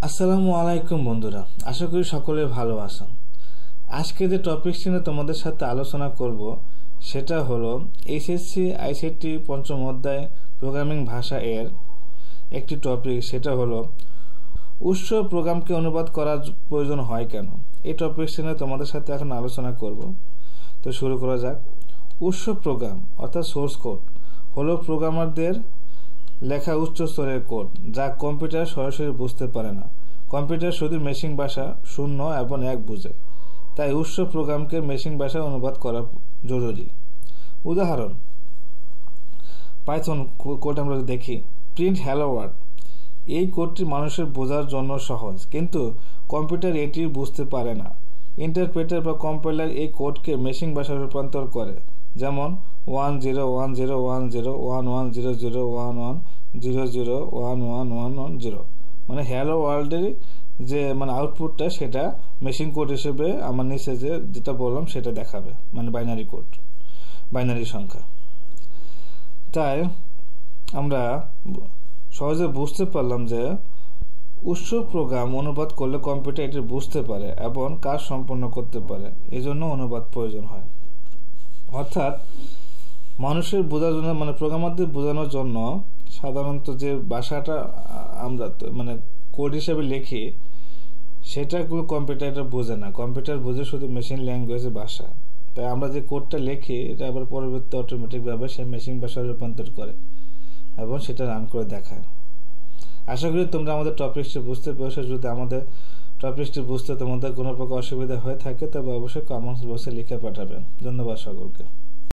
আসসালামু আলাইকুম বন্ধুরা, আশা করি সকলে ভালো আছেন। আজকে যে টপিকটি নিয়ে তোমাদের সাথে আলোচনা করব সেটা হলো এইচএসসি আইসিটি পঞ্চম অধ্যায় প্রোগ্রামিং ভাষা এর একটি টপিক, সেটা হলো উৎস প্রোগ্রামকে অনুবাদ করার প্রয়োজন হয় কেন। এই টপিকটি নিয়ে তোমাদের সাথে এখন আলোচনা করব। তো শুরু করা যাক। উৎস প্রোগ্রাম অর্থাৎ সোর্স কোড হলো প্রোগ্রামারদের লেখা উচ্চ স্তরের কোড, যা কম্পিউটার সরাসরি বুঝতে পারে না। কম্পিউটার শুধু মেশিন ভাষা 0 এবং 1 বুঝে, তাই উৎস প্রোগ্রামকে মেশিন ভাষায় অনুবাদ করা জরুরি। উদাহরণ, পাইথন কোড আমরা দেখি, প্রিন্ট হ্যালো ওয়ার্ল্ড। এই কোডটি মানুষের বোঝার জন্য সহজ, কিন্তু কম্পিউটার এটি বুঝতে পারে না। ইন্টারপ্রেটার বা কম্পাইলার এই কোডকে মেশিন ভাষায় রূপান্তর করে, যেমন 10101011110011001110, মানে হ্যালো ওয়ার্ল্ডের যে আউটপুটটা সেটা মেশিন কোড হিসেবে আমার নিচে যেটা বললাম সেটা দেখাবে, মানে বাইনারি কোড, বাইনারি সংখ্যা। তাই আমরা সহজে বুঝতে পারলাম যে উৎস প্রোগ্রাম অনুবাদ করলে কম্পিউটার এটি বুঝতে পারে এবং কাজ সম্পন্ন করতে পারে, এজন্য অনুবাদ প্রয়োজন হয়। অর্থাৎ মানুষের বোঝার জন্য, প্রোগ্রামারদের বোঝানোর জন্য সাধারণত যে ভাষাটা আমরা কোড হিসেবে লিখি সেটাগুলো কম্পিউটারটা বোঝে না। কম্পিউটার বোঝে শুধু মেশিন ল্যাঙ্গুয়েজের ভাষা। তাই আমরা যে কোডটা লিখি এটা আবার পরবর্তী অটোমেটিকভাবে সে মেশিন ভাষায় রূপান্তর করে এবং সেটা রান করে দেখায়। আশা করি তোমরা আমাদের টপিকটি বুঝতে পেরেছো। যদি আমাদের টপিকটি বুঝতে তোমাদের কোনো প্রকার অসুবিধা হয়ে থাকে তবে অবশ্যই কমেন্টস বক্সে লিখে পাঠাবেন। ধন্যবাদ সকলকে।